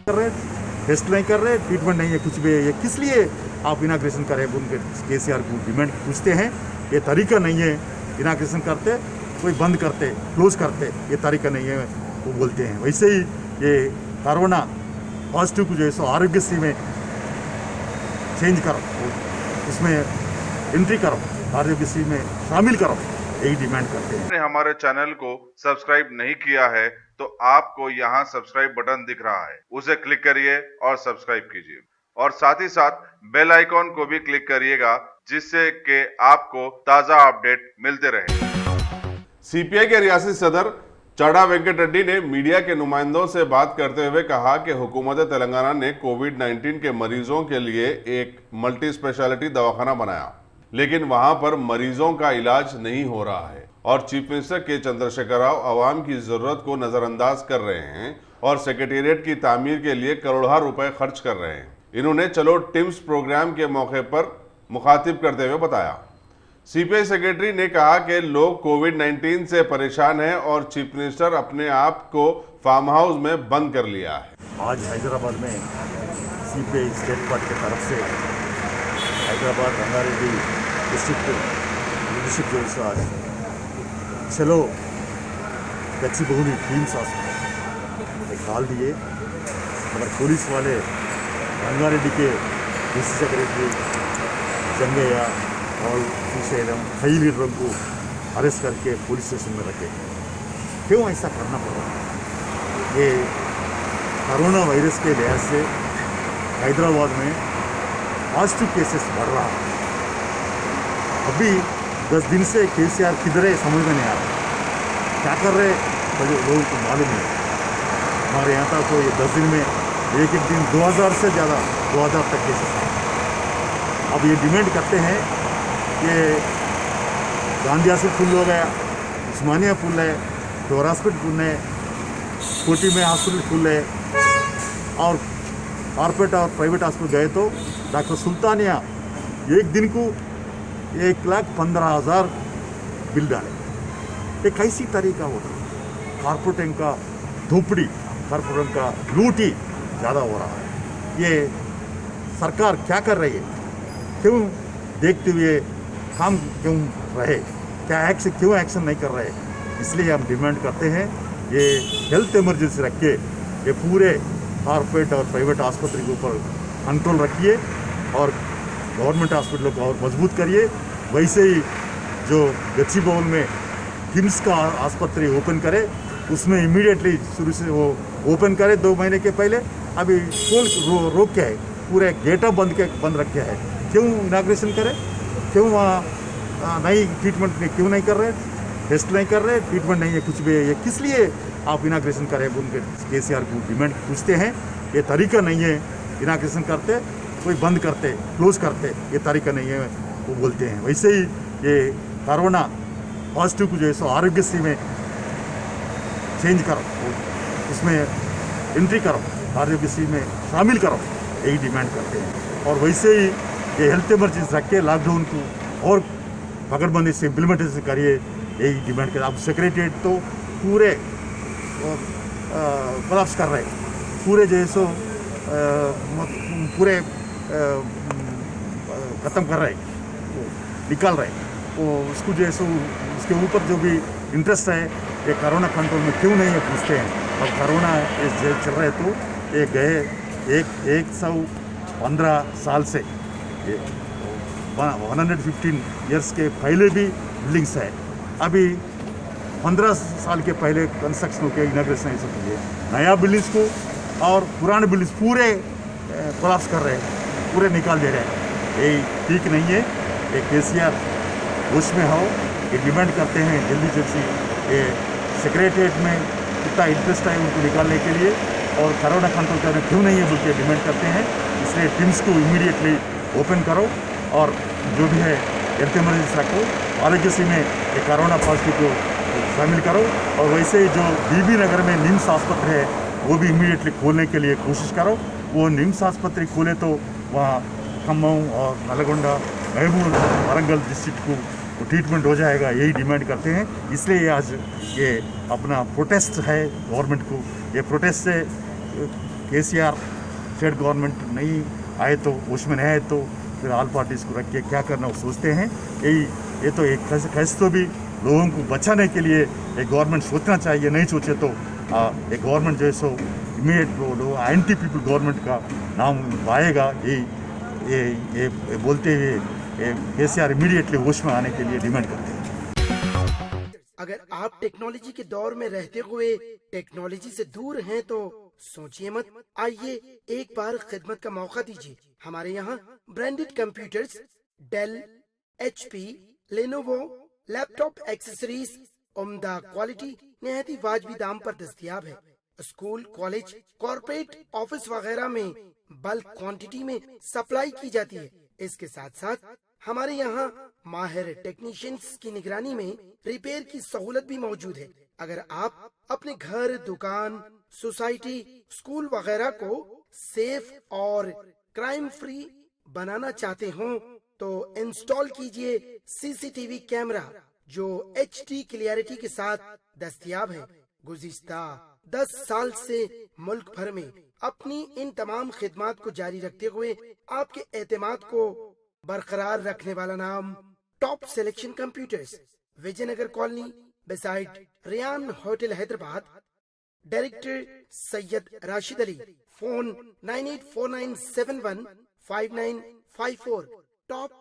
कर रहे, टेस्ट नहीं कर रहे, ट्रीटमेंट नहीं है, कुछ भी है। ये किस लिए आप इनाग्रेशन करें? उनके केसीआर को डिमांड पूछते हैं। ये तरीका नहीं है। इनाग्रेशन करते कोई बंद करते, क्लोज करते, ये तरीका नहीं है, वो बोलते हैं। वैसे ही ये कोरोना पॉजिटिव को जो है सो आरोग्यश्री में चेंज करो, उसमें एंट्री करो, आरोग्यश्री में शामिल करो, यही डिमांड करते हैं। आपने हमारे चैनल को सब्सक्राइब नहीं किया है तो आपको यहाँ सब्सक्राइब बटन दिख रहा है, उसे क्लिक करिए और सब्सक्राइब कीजिए और साथ ही साथ बेल आइकॉन को भी क्लिक करिएगा, जिससे कि आपको ताजा अपडेट मिलते रहे। सीपीआई के रियासती सदर चाड़ा वेंकट रेड्डी ने मीडिया के नुमाइंदों से बात करते हुए कहा कि हुकूमत तेलंगाना ने कोविड-19 के मरीजों के लिए एक मल्टी स्पेशलिटी दवाखाना बनाया, लेकिन वहां पर मरीजों का इलाज नहीं हो रहा है और चीफ मिनिस्टर के चंद्रशेखर राव आवाम की जरूरत को नजरअंदाज कर रहे हैं और सेक्रेटेरिएट की तामीर के लिए करोड़ों रुपए खर्च कर रहे हैं। इन्होंने चलो टिम्स प्रोग्राम के मौके पर मुखातिब करते हुए बताया। सीपीआई सेक्रेटरी ने कहा कि लोग कोविड-19 से परेशान हैं और चीफ मिनिस्टर अपने आप को फार्म हाउस में बंद कर लिया है। आज हैदराबाद में सीपीआई स्टेट पार्टी की तरफ से हैदराबाद रंगारेड्डी डिस्ट्रिक्ट लीडरशिप जो है आज चलो गच्चीबौली टीम्स हॉस्पिटल कॉल दिए, मगर पुलिस वाले रंगारेड्डी के डीसी सेक्रेटरी जंगैया और श्रीशैलम कई लीडरों को अरेस्ट करके पुलिस स्टेशन में रखे। क्यों ऐसा करना पड़ रहा है? ये कोरोना वायरस के लिहाज से हैदराबाद में पॉजिटिव केसेस बढ़ रहा है। अभी 10 दिन से केसीआर किधर है समझ में नहीं आ रहा, क्या कर रहे तो लोगों को मालूम नहीं। हमारे यहाँ तक तो ये 10 दिन में एक दिन 2000 से ज़्यादा 2000 तक केसेस हैं। अब ये डिमांड करते हैं कि गांधी हॉस्पिटल फुल हो गया, उस्मानिया फुल है, डोर हॉस्पिटल फुल है, कोटी में हॉस्पिटल फुल है, और कॉर्पोरेट और प्राइवेट हॉस्पिटल गए तो डॉक्टर सुल्तानिया एक दिन को 1,15,000 बिल डाले। ये कैसी तरीका होता है? कॉर्पोरेट का धोपड़ी, कॉर्पोरेट का लूटी ज़्यादा हो रहा है। ये सरकार क्या कर रही है? क्यों देखते हुए काम क्यों रहे? क्या एक्शन क्यों एक्शन नहीं कर रहे? इसलिए हम डिमांड करते हैं ये हेल्थ इमरजेंसी रख के ये पूरे कॉर्पोरेट और प्राइवेट आस्पत्रि के ऊपर कंट्रोल रखिए और गवर्नमेंट हॉस्पिटलों को और मजबूत करिए। वैसे ही जो गच्चीबौली में किम्स का आस्पत्रि ओपन करे, उसमें इमीडिएटली शुरू से वो ओपन करे 2 महीने के पहले। अभी खोल रोक के है, पूरे गेटअप बंद रखे है। क्यों इनाग्रेशन करें? क्यों वहाँ नई ट्रीटमेंट क्यों नहीं कर रहे, टेस्ट नहीं कर रहे, ट्रीटमेंट नहीं है, कुछ भी है। ये किस लिए आप इनाग्रेशन करें? उनके केसीआर को डिमांड पूछते हैं। ये तरीका नहीं है। इनाग्रेशन करते कोई बंद करते, क्लोज करते, ये तरीका नहीं है, वो बोलते हैं। वैसे ही ये कोरोना पॉजिटिव को जो है सो आरोग्यश्री में चेंज करो, उसमें एंट्री करो, आरोग्यश्री में शामिल करो, यही डिमांड करते हैं। और वैसे ही ये हेल्थ इमरजेंसी रख के लॉकडाउन को और पकड़बंदी से इम्प्लीमेंटेशन करिए, यही डिमांड करें। अब सेक्रेटरीट तो पूरे कोलैप्स कर रहे हैं, पूरे जो है सो पूरे ख़त्म कर रहे हैं, निकाल रहे हैं। वो उसको जो है सो उसके ऊपर जो भी इंटरेस्ट है ये कोरोना कंट्रोल में क्यों नहीं है पूछते हैं। अब कोरोना चल रहे तो ये गए 115 साल से 115 ईयर्स के पहले भी बिल्डिंग्स है। अभी 15 साल के पहले कंस्ट्रक्शन के इनाग्रेशन ऐसा कीजिए, नया बिल्डिंग्स को और पुराने बिल्डिंग्स पूरे कोलैप्स कर रहे हैं, पूरे निकाल दे रहे हैं। ये ठीक नहीं है। ये केसीआर होश में हो, ये डिमांड करते हैं जल्दी जल्दी ये सेक्रेटरीट में कितना इंटरेस्ट है उनको निकालने के लिए और कोरोना कंट्रोल करने क्यों नहीं है बोल के डिमांड करते हैं। इसलिए टिम्स को इमीडिएटली ओपन करो और जो भी है हेल्थ इमरजेंसी रखो, आरोग्यश्री में ये कोरोना पॉजिटिव को शामिल करो। और वैसे ही जो बीबी नगर में निम्स आस्पत्रि है वो भी इमीडिएटली खोलने के लिए कोशिश करो। वो निम्स आस्पत्रि खोले तो वहाँ खम्मम और नलगोंडा, महबूब वरंगल डिस्ट्रिक्ट को ट्रीटमेंट हो जाएगा, यही डिमांड करते हैं। इसलिए आज ये अपना प्रोटेस्ट है गवर्नमेंट को। ये प्रोटेस्ट से केसीआर स्टेट गवर्नमेंट नहीं आए तो, उसमें नहीं आए तो फिर ऑल पार्टीज़ को रख के क्या करना वो सोचते हैं। ये तो एक कैसे तो भी लोगों को बचाने के लिए एक गवर्नमेंट सोचना चाहिए, नहीं सोचे तो एक गवर्नमेंट जो है सो इमीडिएट वो एंटी पीपल गवर्नमेंट का नाम आएगा। ये बोलते हुए केसीआर इमीडिएटली होश में आने के लिए डिमांड करते हैं। अगर आप टेक्नोलॉजी के दौर में रहते हुए टेक्नोलॉजी से दूर हैं तो सोचिए मत, आइए एक बार खिदमत का मौका दीजिए। हमारे यहाँ branded computers, Dell, HP, Lenovo, laptop accessories उम्दा क्वालिटी निहायत ही वाजबी दाम पर दस्तयाब है। स्कूल, कॉलेज, कॉर्पोरेट, ऑफिस वगैरह में बल्क क्वांटिटी में सप्लाई की जाती है। इसके साथ साथ हमारे यहाँ माहिर टेक्नीशियंस की निगरानी में रिपेयर की सहूलत भी मौजूद है। अगर आप अपने घर, दुकान, सोसाइटी, स्कूल वगैरह को सेफ और क्राइम फ्री बनाना चाहते हो तो इंस्टॉल कीजिए CCTV कैमरा जो HD क्लियरिटी के साथ दस्तयाब है। गुज़िश्ता 10 साल से मुल्क भर में अपनी इन तमाम खिदमात को जारी रखते हुए आपके एतमाद को बरकरार रखने वाला नाम top selection computers, Vijaynagar colony beside Ryan hotel Hyderabad. Director Syed Rashid Ali. Phone 9849715954। Top